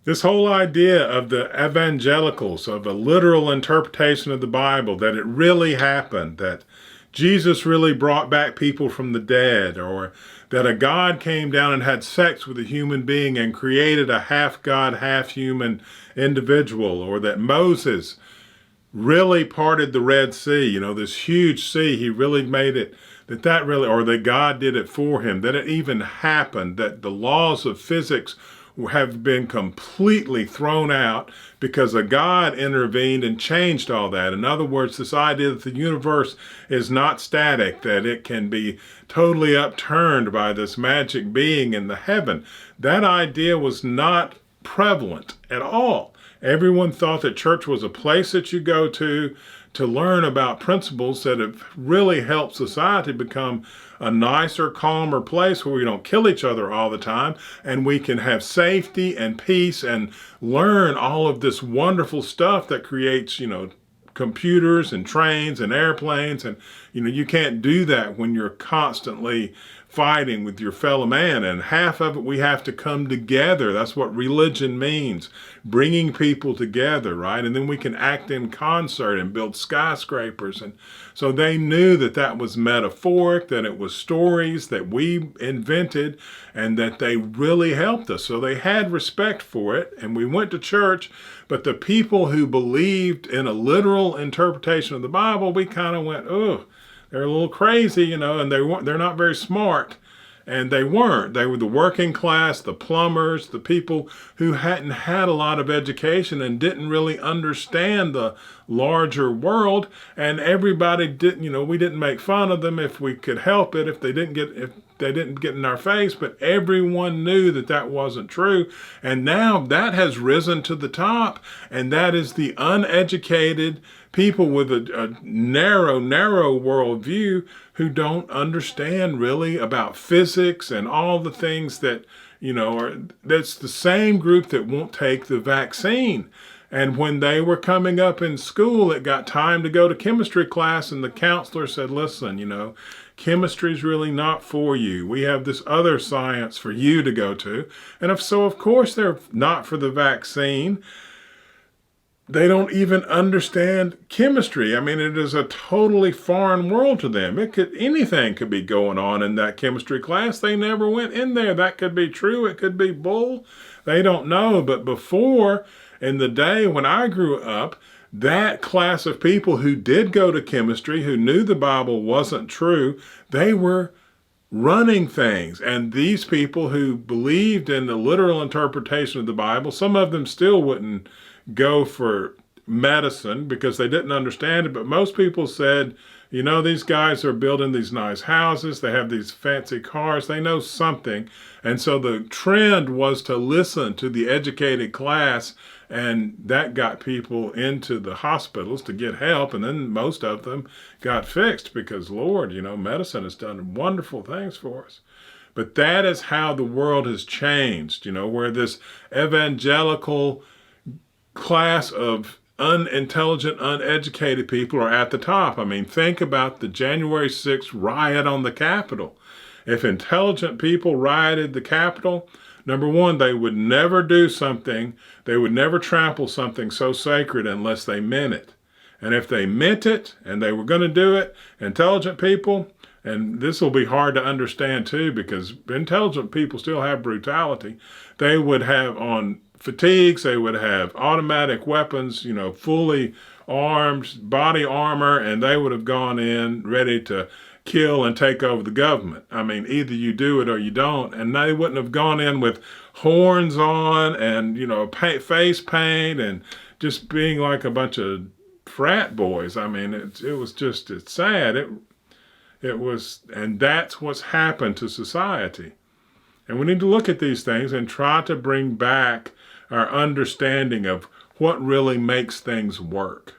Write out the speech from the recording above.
This whole idea of the evangelicals, of a literal interpretation of the Bible, that it really happened, that Jesus really brought back people from the dead, or that a God came down and had sex with a human being and created a half God, half human individual, or that Moses really parted the Red Sea, this huge sea, he really made it, that really, or that God did it for him, that it even happened, that the laws of physics have been completely thrown out because a God intervened and changed all that. In other words, this idea that the universe is not static, that it can be totally upturned by this magic being in the heaven, that idea was not prevalent at all. Everyone thought that church was a place that you go to learn about principles that have really helped society become a nicer, calmer place where we don't kill each other all the time, and we can have safety and peace and learn all of this wonderful stuff that creates, computers and trains and airplanes. And, you can't do that when you're constantly fighting with your fellow man. And half of it, we have to come together. That's what religion means, bringing people together, right? And then we can act in concert and build skyscrapers. And so they knew that that was metaphoric, that it was stories that we invented, and that they really helped us. So they had respect for it, and we went to church. But the people who believed in a literal interpretation of the Bible, we kind of went, oh, they're a little crazy, and they're not very smart. And they weren't. They were the working class, the plumbers, the people who hadn't had a lot of education and didn't really understand the larger world. And everybody didn't, we didn't make fun of them if we could help it, if they didn't get in our face, but everyone knew that that wasn't true. And now that has risen to the top, and that is the uneducated people with a narrow worldview who don't understand really about physics and all the things that, that's the same group that won't take the vaccine. And when they were coming up in school, it got time to go to chemistry class, and the counselor said, listen, chemistry is really not for you. We have this other science for you to go to. And of course, they're not for the vaccine. They don't even understand chemistry. I mean, it is a totally foreign world to them. Anything could be going on in that chemistry class. They never went in there. That could be true. It could be bull. They don't know. But before, in the day when I grew up, that class of people who did go to chemistry, who knew the Bible wasn't true, they were running things. And these people who believed in the literal interpretation of the Bible, some of them still wouldn't go for medicine because they didn't understand it. But most people said, these guys are building these nice houses. They have these fancy cars. They know something. And so the trend was to listen to the educated class, and that got people into the hospitals to get help. And then most of them got fixed because, Lord, medicine has done wonderful things for us. But that is how the world has changed, where this evangelical class of unintelligent, uneducated people are at the top. I mean, think about the January 6th riot on the Capitol. If intelligent people rioted the Capitol, number one, they would never do something, they would never trample something so sacred unless they meant it. And if they meant it and they were going to do it, intelligent people, and this will be hard to understand too, because intelligent people still have brutality, they would have on fatigues, they would have automatic weapons, fully armed, body armor, and they would have gone in ready to kill and take over the government. I mean, either you do it or you don't. And they wouldn't have gone in with horns on and, face paint and just being like a bunch of frat boys. I mean, it's sad. It was, and that's what's happened to society. And we need to look at these things and try to bring back our understanding of what really makes things work.